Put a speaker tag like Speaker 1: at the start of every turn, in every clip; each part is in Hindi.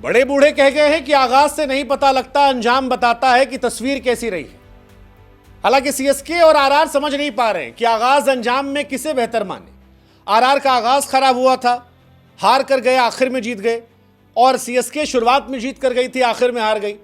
Speaker 1: बड़े बूढ़े कह गए हैं कि आगाज से नहीं पता लगता, अंजाम बताता है कि तस्वीर कैसी रही है। हालांकि सीएसके और आरआर समझ नहीं पा रहे हैं कि आगाज अंजाम में किसे बेहतर माने। आरआर का आगाज खराब हुआ था, हार कर गए, आखिर में जीत गए, और सीएसके शुरुआत में जीत कर गई थी, आखिर में हार गई।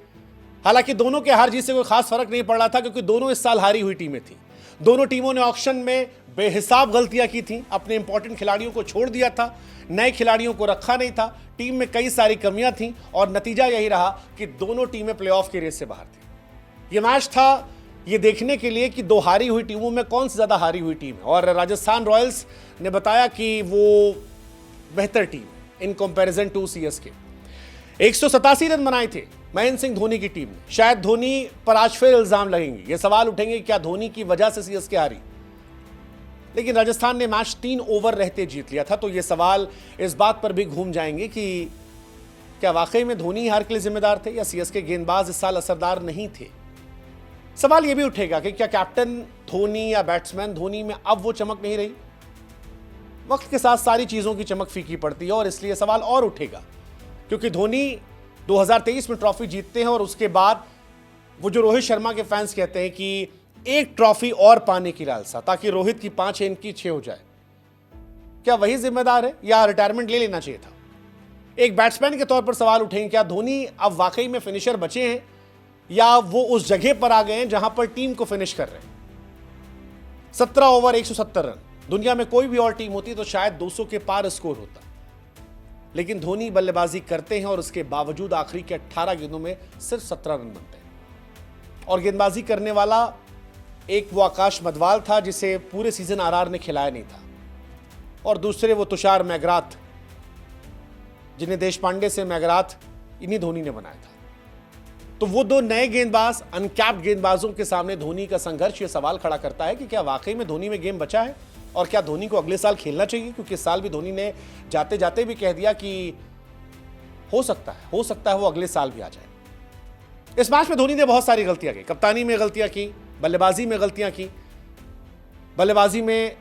Speaker 1: हालांकि दोनों के हार जीत से कोई खास फर्क नहीं पड़ रहा था, क्योंकि दोनों इस साल हारी हुई टीमें थी। दोनों टीमों ने ऑक्शन में बेहिसाब गलतियां की थी, अपने इंपॉर्टेंट खिलाड़ियों को छोड़ दिया था, नए खिलाड़ियों को रखा नहीं था, टीम में कई सारी कमियां थी, और नतीजा यही रहा कि दोनों टीमें प्लेऑफ की रेस से बाहर थी। यह मैच था ये देखने के लिए कि दो हारी हुई टीमों में कौन सी ज्यादा हारी हुई टीम है, और राजस्थान रॉयल्स ने बताया कि वो बेहतर टीम है in comparison to CSK. 187 run बनाए थे महेंद्र सिंह धोनी की टीम ने। शायद धोनी पर आज फिर इल्जाम लगेंगे, ये सवाल उठेंगे क्या धोनी की वजह से सीएसके हारी, लेकिन राजस्थान ने मैच 3 ओवर रहते जीत लिया था। तो ये सवाल इस बात पर भी घूम जाएंगे कि क्या वाकई में धोनी हार के लिए जिम्मेदार थे, या सीएसके गेंदबाज इस साल असरदार नहीं थे। सवाल यह भी उठेगा कि क्या कैप्टन धोनी या बैट्समैन धोनी में अब वो चमक नहीं रही। वक्त के साथ सारी चीजों की चमक फीकी पड़ती है, और इसलिए सवाल और उठेगा, क्योंकि धोनी 2023 में ट्रॉफी जीतते हैं, और उसके बाद वो जो रोहित शर्मा के फैंस कहते हैं कि एक ट्रॉफी और पाने की लालसा, ताकि रोहित की 5 है, इनकी 6 हो जाए। क्या वही जिम्मेदार है, या रिटायरमेंट ले लेना चाहिए था। एक बैट्समैन के तौर पर सवाल उठेंगे, क्या धोनी अब वाकई में फिनिशर बचे हैं, या वो उस जगह पर आ गए हैं जहां पर टीम को फिनिश कर रहे हैं। 17 ओवर 170 रन, दुनिया में कोई भी और टीम होती तो शायद 200 के पार स्कोर होता, लेकिन धोनी बल्लेबाजी करते हैं और उसके बावजूद आखिरी के 18 गेंदों में सिर्फ 17 रन बनते हैं। और गेंदबाजी करने वाला एक वो आकाश मदवाल था जिसे पूरे सीजन आरआर ने खिलाया नहीं था, और दूसरे वो तुषार मैगराथ, जिन्हें देशपांडे से मैगराथ इन्हीं धोनी ने बनाया था। तो वो दो नए गेंदबाज, अनकैप्ड गेंदबाजों के सामने धोनी का संघर्ष ये सवाल खड़ा करता है कि क्या वाकई में धोनी में गेम बचा है, और क्या धोनी को अगले साल खेलना चाहिए। क्योंकि इस साल भी धोनी ने जाते जाते भी कह दिया कि हो सकता है वो अगले साल भी आ जाए। इस मैच में धोनी ने बहुत सारी गलतियां की, कप्तानी में गलतियां की, बल्लेबाजी में गलतियां की, बल्लेबाजी में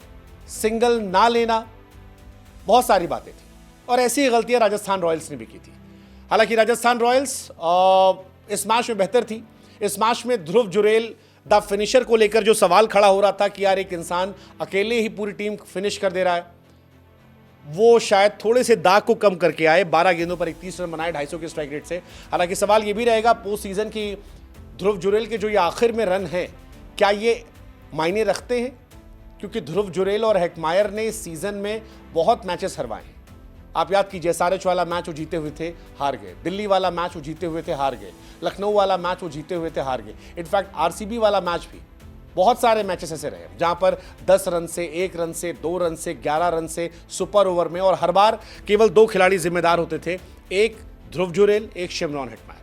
Speaker 1: सिंगल ना लेना, बहुत सारी बातें थी, और ऐसी ही गलतियां राजस्थान रॉयल्स ने भी की थी। हालांकि राजस्थान रॉयल्स इस मैच में बेहतर थी। इस मैच में ध्रुव जुरेल द फिनिशर को लेकर जो सवाल खड़ा हो रहा था कि यार एक इंसान अकेले ही पूरी टीम फिनिश कर दे रहा है, वो शायद थोड़े से दाग को कम करके आए। 12 गेंदों पर 31 रन बनाए 250 के स्ट्राइक रेट से। हालांकि सवाल ये भी रहेगा पोस्ट सीजन की, ध्रुव जुरेल के जो ये आखिर में रन हैं, क्या ये मायने रखते हैं, क्योंकि ध्रुव जुरेल और हेटमायर ने इस सीजन में बहुत मैचेस हरवाए हैं। आप याद कीजिए, SRH वाला मैच वो जीते हुए थे, हार गए। दिल्ली वाला मैच वो जीते हुए थे, हार गए। लखनऊ वाला मैच वो जीते हुए थे, हार गए। इनफैक्ट RCB वाला मैच भी, बहुत सारे मैचेस ऐसे रहे जहां पर 10 रन से, 1 रन से, 2 रन से, 11 रन से, सुपर ओवर में, और हर बार केवल 2 खिलाड़ी जिम्मेदार होते थे, एक ध्रुव जुरेल, एक शिमरॉन हेटमायर।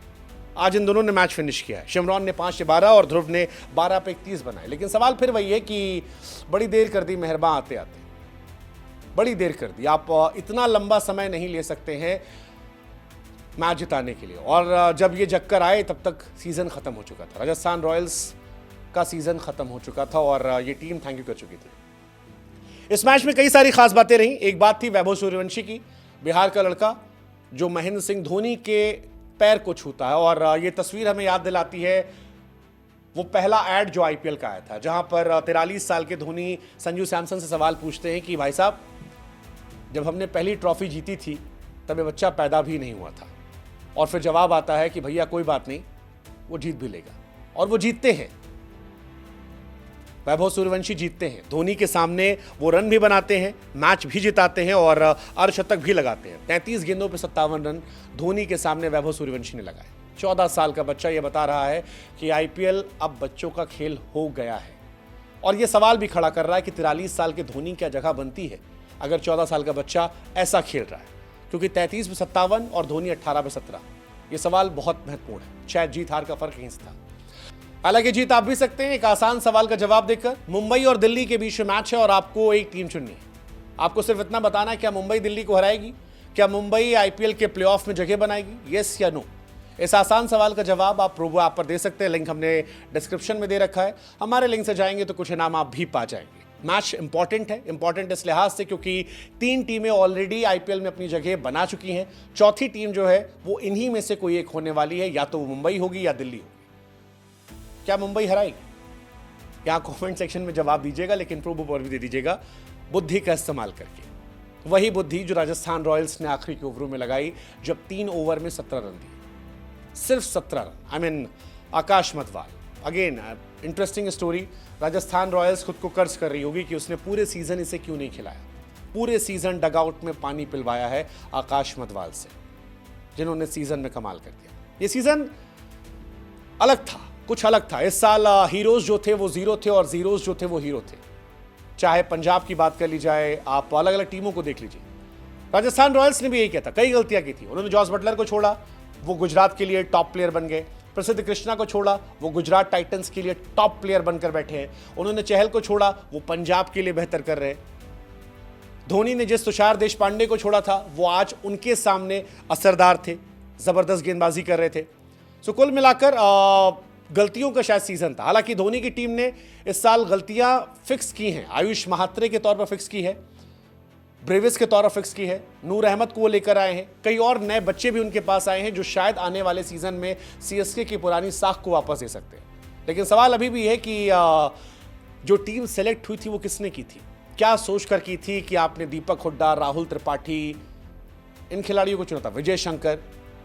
Speaker 1: आज इन दोनों ने मैच फिनिश किया है। शिमरॉन ने 5 से 12 और ध्रुव ने 12 पे 31 बनाए। लेकिन सवाल फिर वही है कि बड़ी देर कर दी मेहरबान आते आते, बड़ी देर कर दी। आप इतना लंबा समय नहीं ले सकते हैं मैच जिताने के लिए, और जब ये चक्कर आए तब तक सीजन खत्म हो चुका था। राजस्थान रॉयल्स का सीजन खत्म हो चुका था, और ये टीम थैंक यू कर चुकी थी। इस मैच में कई सारी खास बातें रहीं। एक बात थी वैभव सूर्यवंशी की, बिहार का लड़का जो महेंद्र सिंह धोनी के पैर को छूता है, और ये तस्वीर हमें याद दिलाती है वो पहला एड जो IPL का आया था, जहां पर 43 साल के धोनी संजू सैमसन से सवाल पूछते हैं कि भाई साहब, जब हमने पहली ट्रॉफी जीती थी तब ये बच्चा पैदा भी नहीं हुआ था। और फिर जवाब आता है कि भैया कोई बात नहीं, वो जीत भी लेगा, और वो जीतते हैं। वैभव सूर्यवंशी जीतते हैं धोनी के सामने, वो रन भी बनाते हैं, मैच भी जिताते हैं, और अर्धशतक भी लगाते हैं। 33 गेंदों पे 57 रन धोनी के सामने वैभव सूर्यवंशी ने लगाए। 14 साल का बच्चा ये बता रहा है कि IPL अब बच्चों का खेल हो गया है, और ये सवाल भी खड़ा कर रहा है कि 43 साल के धोनी क्या जगह बनती है अगर 14 साल का बच्चा ऐसा खेल रहा है, क्योंकि 33 पे 57 और धोनी 18 पे 17। ये सवाल बहुत महत्वपूर्ण है, शायद जीत हार का फर्क यहीं से था। हालांकि जीत आप भी सकते हैं एक आसान सवाल का जवाब देकर। मुंबई और दिल्ली के बीच में मैच है, और आपको एक टीम चुननी है। आपको सिर्फ इतना बताना है, क्या मुंबई दिल्ली को हराएगी, क्या मुंबई IPL के प्लेऑफ में जगह बनाएगी, येस या नो। इस आसान सवाल का जवाब आप प्रोबो ऐप पर दे सकते हैं। लिंक हमने डिस्क्रिप्शन में दे रखा है। हमारे लिंक से जाएंगे तो कुछ इनाम आप भी पा जाएंगे। मैच इंपॉर्टेंट है, इंपॉर्टेंट इस लिहाज से क्योंकि 3 टीमें ऑलरेडी आईपीएल में अपनी जगह बना चुकी हैं। चौथी टीम जो है वो इन्हीं में से कोई एक होने वाली है, या तो वो मुंबई होगी या दिल्ली होगी। क्या मुंबई हराएगी? यहाँ कमेंट सेक्शन में जवाब दीजिएगा, लेकिन प्रूफ और भी दे दीजिएगा बुद्धि का इस्तेमाल करके। वही बुद्धि जो राजस्थान रॉयल्स ने आखिरी के ओवरों में लगाई, जब 3 ओवर में 17 रन दिए, सिर्फ 17 run. I mean Akash Madhwal, again interesting story. Rajasthan Royals खुद को कर्ज कर रही होगी कि उसने पूरे सीजन इसे क्यों नहीं खिलाया। पूरे सीजन डगआउट में पानी पिलवाया है आकाश मधवाल से, जिन्होंने सीजन में कमाल कर दिया। ये सीजन अलग था, कुछ अलग था। इस साल हीरोज जो थे वो जीरो थे और जीरोज जो थे वो हीरो थे। चाहे पंजाब की बात कर ली जाए, आप अलग अलग टीमों को देख लीजिए। राजस्थान रॉयल्स ने भी यही किया था, कई गलतियां की थी। उन्होंने जॉस बटलर को छोड़ा, वो गुजरात के लिए टॉप प्लेयर बन गए। प्रसिद्ध कृष्णा को छोड़ा, वो गुजरात टाइटंस के लिए टॉप प्लेयर बनकर बैठे हैं। उन्होंने चहल को छोड़ा, वो पंजाब के लिए बेहतर कर रहे हैं। धोनी ने जिस तुषार देशपांडे को छोड़ा था, वो आज उनके सामने असरदार थे, जबरदस्त गेंदबाजी कर रहे थे। सो कुल मिलाकर गलतियों का शायद सीजन था। हालांकि धोनी की टीम ने इस साल गलतियां फिक्स की हैं। आयुष महात्रे के तौर पर फिक्स की है, ब्रेविस के तौर पर फिक्स की है, नूर अहमद को वो लेकर आए हैं। कई और नए बच्चे भी उनके पास आए हैं जो शायद आने वाले सीजन में सीएसके की पुरानी साख को वापस दे सकते हैं। लेकिन सवाल अभी भी है कि जो टीम सेलेक्ट हुई थी वो किसने की थी, क्या सोचकर की थी कि आपने दीपक हुड्डा, राहुल त्रिपाठी, इन खिलाड़ियों को चुना था, विजय शंकर।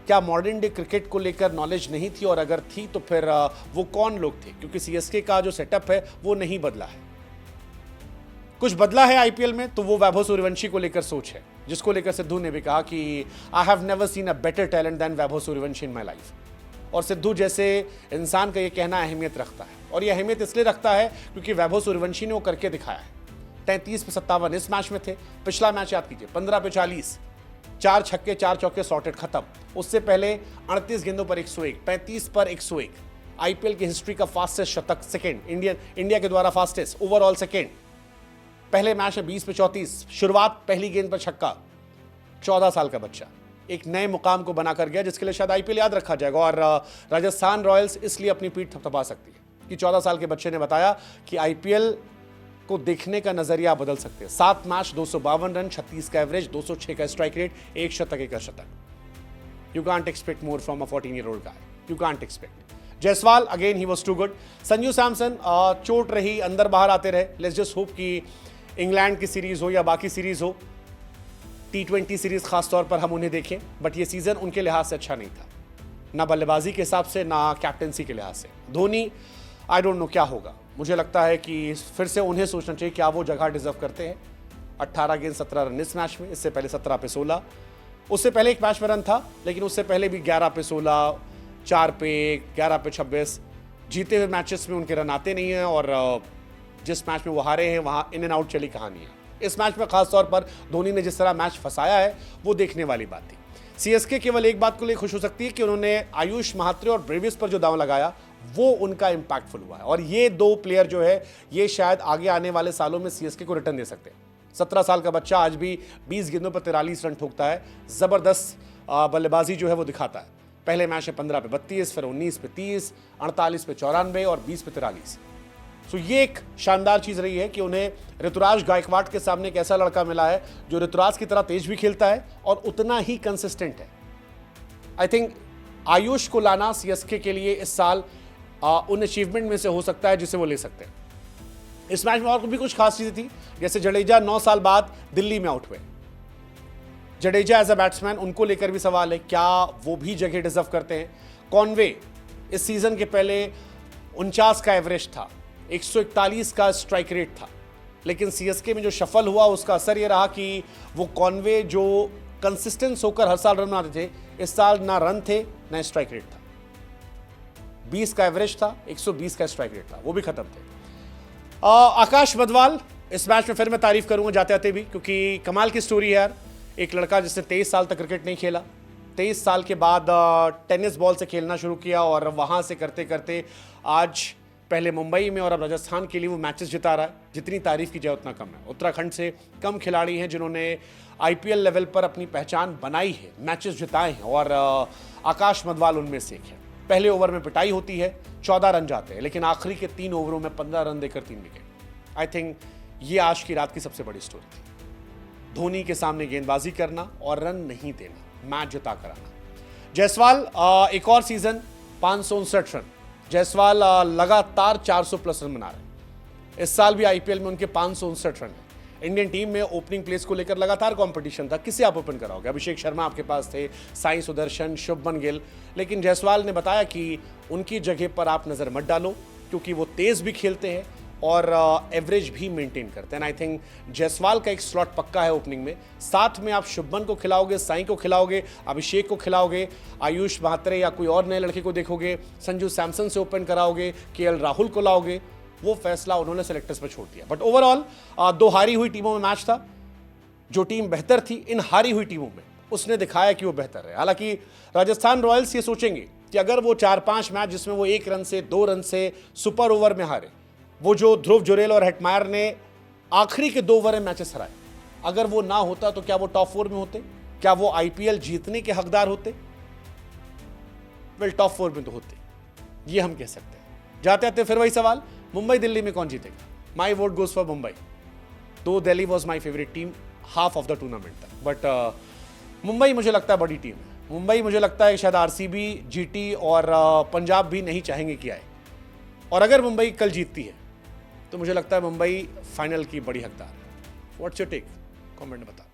Speaker 1: क्या मॉडर्न डे क्रिकेट को लेकर नॉलेज नहीं थी, और अगर थी तो फिर वो कौन लोग थे? क्योंकि सीएसके का जो सेटअप है वो नहीं बदला है। कुछ बदला है आईपीएल में, तो वो वैभव सूर्यवंशी को लेकर सोच है, जिसको लेकर सिद्धू ने भी कहा कि I have never seen a better talent than Vaibhav Suryavanshi in my life. और सिद्धू जैसे इंसान का ये कहना अहमियत रखता है, और ये अहमियत इसलिए रखता है क्योंकि वैभव सूर्यवंशी ने वो करके दिखाया है। 33 पे 57 इस मैच में थे। पिछला मैच याद कीजिए, 15 पे 40, 4 छक्के 4 चौके सॉर्टेड, खत्म। उससे पहले 38 गेंदों पर 101, 35 पर 101। आईपीएल की हिस्ट्री का फास्टेस्ट शतक, सेकेंड इंडिया के द्वारा फास्टेस्ट, ओवरऑल सेकेंड। पहले मैच में 20 पे 34, शुरुआत पहली गेंद पर छक्का। 14 साल का बच्चा एक नए मुकाम को बनाकर गया, जिसके लिए शायद आईपीएल याद रखा जाएगा। और राजस्थान रॉयल्स इसलिए अपनी पीठ थपथपा सकती है कि 14 साल के बच्चे ने बताया कि आईपीएल को देखने का नजरिया बदल सकते हैं। 7 मैच, 252 रन, 36 का एवरेज, 206 का स्ट्राइक रेट, 1 शतक 1 अर्धशतक। You can't expect more from a 14-year-old guy, you can't expect. Jaiswal again he was too good. Sanju Samson चोट रही, अंदर बाहर आते रहे। लेट्स जस्ट होप कि इंग्लैंड की सीरीज हो या बाकी सीरीज हो, T20 सीरीज खासतौर पर हम उन्हें देखें। बट ये सीजन उनके लिहाज से अच्छा नहीं था, ना बल्लेबाजी के हिसाब से, ना कैप्टनसी के लिहाज से। धोनी आई डोंट नो क्या होगा। मुझे लगता है कि फिर से उन्हें सोचना चाहिए क्या वो जगह डिजर्व करते हैं। 18 गेंद 17 रन इस मैच में, इससे पहले 17 पे 16। उससे पहले एक मैच में रन था, लेकिन उससे पहले भी 11 पे 16, 4 पे 11 पे 26। जीते हुए मैचेस में उनके रन आते नहीं हैं, और जिस मैच में वो हारे हैं वहाँ इन एंड आउट चली कहानी है। इस मैच में खासतौर पर धोनी ने जिस तरह मैच फंसाया है वो देखने वाली बात थी। सीएसके केवल एक बात को लेकर खुश हो सकती है कि उन्होंने आयुष महात्रे और ब्रेविस पर जो दांव लगाया वो उनका इंपैक्टफुल हुआ है। और ये 2 प्लेयर जो है ये शायद आगे आने वाले सालों में सीएसके को रिटर्न दे सकते हैं। 17 साल का बच्चा आज भी 20 गेंदों पर 43 रन ठोकता है, जबरदस्त बल्लेबाजी जो है वो दिखाता है। पहले मैच में 15 पे 32, फिर 19 पे 30, 48 पे 94 और 20 पे 43। सो ये एक शानदार चीज रही है कि उन्हें ऋतुराज गायकवाड़ के सामने एक ऐसा लड़का मिला है जो ऋतुराज की तरह तेज भी खेलता है और उतना ही कंसिस्टेंट है। आई थिंक आयुष को लाना सीएसके के लिए इस साल उन अचीवमेंट में से हो सकता है जिसे वो ले सकते हैं। इस मैच में और भी कुछ खास चीजें थी, जैसे जडेजा 9 साल बाद दिल्ली में आउट हुए। जडेजा एज अ बैट्समैन, उनको लेकर भी सवाल है, क्या वो भी जगह डिजर्व करते हैं? कॉनवे इस सीजन के पहले 49 का एवरेज था, 141 का स्ट्राइक रेट था, लेकिन सीएसके में जो शफल हुआ उसका असर यह रहा कि वो कॉनवे जो कंसिस्टेंस होकर हर साल रन बनाते थे, इस साल ना रन थे ना स्ट्राइक रेट था। 20 का एवरेज था, 120 का स्ट्राइक रेट था, वो भी खत्म थे। आकाश मधवाल, इस मैच में फिर मैं तारीफ करूंगा जाते आते भी, क्योंकि कमाल की स्टोरी है यार। एक लड़का जिसने 23 साल तक क्रिकेट नहीं खेला, 23 साल के बाद टेनिस बॉल से खेलना शुरू किया, और वहां से करते करते आज पहले मुंबई में और अब राजस्थान के लिए वो मैचेस जिता रहा है। जितनी तारीफ की जाए उतना कम है। उत्तराखंड से कम खिलाड़ी हैं जिन्होंने आईपीएल लेवल पर अपनी पहचान बनाई है, मैचेस जिताए हैं, और आकाश मधवाल उनमें से एक है। पहले ओवर में पिटाई होती है, 14 रन जाते हैं, लेकिन आखिरी के 3 ओवरों में 15 रन देकर 3 विकेट। आई थिंक ये आज की रात की सबसे बड़ी स्टोरी थी। धोनी के सामने गेंदबाजी करना और रन नहीं देना, मैच जिता कर आना। जायसवाल एक और सीजन 559 रन। जायसवाल लगातार 400 प्लस रन बना रहे हैं। इस साल भी आईपीएल में उनके 559 रन हैं। इंडियन टीम में ओपनिंग प्लेस को लेकर लगातार कंपटीशन था, किसे आप ओपन कराओगे? अभिषेक शर्मा आपके पास थे, साई सुदर्शन, शुभमन गिल, लेकिन जायसवाल ने बताया कि उनकी जगह पर आप नजर मत डालो क्योंकि वो तेज भी खेलते हैं और एवरेज भी मेंटेन करते हैं। आई थिंक जायसवाल का एक स्लॉट पक्का है ओपनिंग में। साथ में आप शुभमन को खिलाओगे, साई को खिलाओगे, अभिषेक को खिलाओगे, आयुष महात्रे या कोई और नए लड़के को देखोगे, संजू सैमसन से ओपन कराओगे, केएल राहुल को लाओगे, वो फैसला उन्होंने सेलेक्टर्स पर छोड़ दिया। बट ओवरऑल 2 हारी हुई टीमों में मैच था। जो टीम बेहतर थी इन हारी हुई टीमों में, उसने दिखाया कि वो बेहतर है। हालांकि राजस्थान रॉयल्स ये सोचेंगे कि अगर वो 4-5 मैच जिसमें वो 1 रन से 2 रन से सुपर ओवर में हारे, वो जो ध्रुव जुरेल और हेटमायर ने आखिरी के 2 ओवर में मैचेस हराए, अगर वो ना होता तो क्या वो टॉप 4 में होते? क्या वो आईपीएल जीतने के हकदार होते? वेल, टॉप 4 में तो होते, ये हम कह सकते हैं। जाते आते फिर वही सवाल, मुंबई दिल्ली में कौन जीतेगा? My vote goes for Mumbai. तो Delhi was my favourite team half of the tournament तक, बट मुंबई मुझे लगता है बड़ी टीम है। मुंबई मुझे लगता है शायद आरसीबी, जीटी और पंजाब भी नहीं चाहेंगे कि आए। और अगर मुंबई कल जीतती है तो मुझे लगता है मुंबई फाइनल की बड़ी हकदार है। What's your take? कमेंट में बता।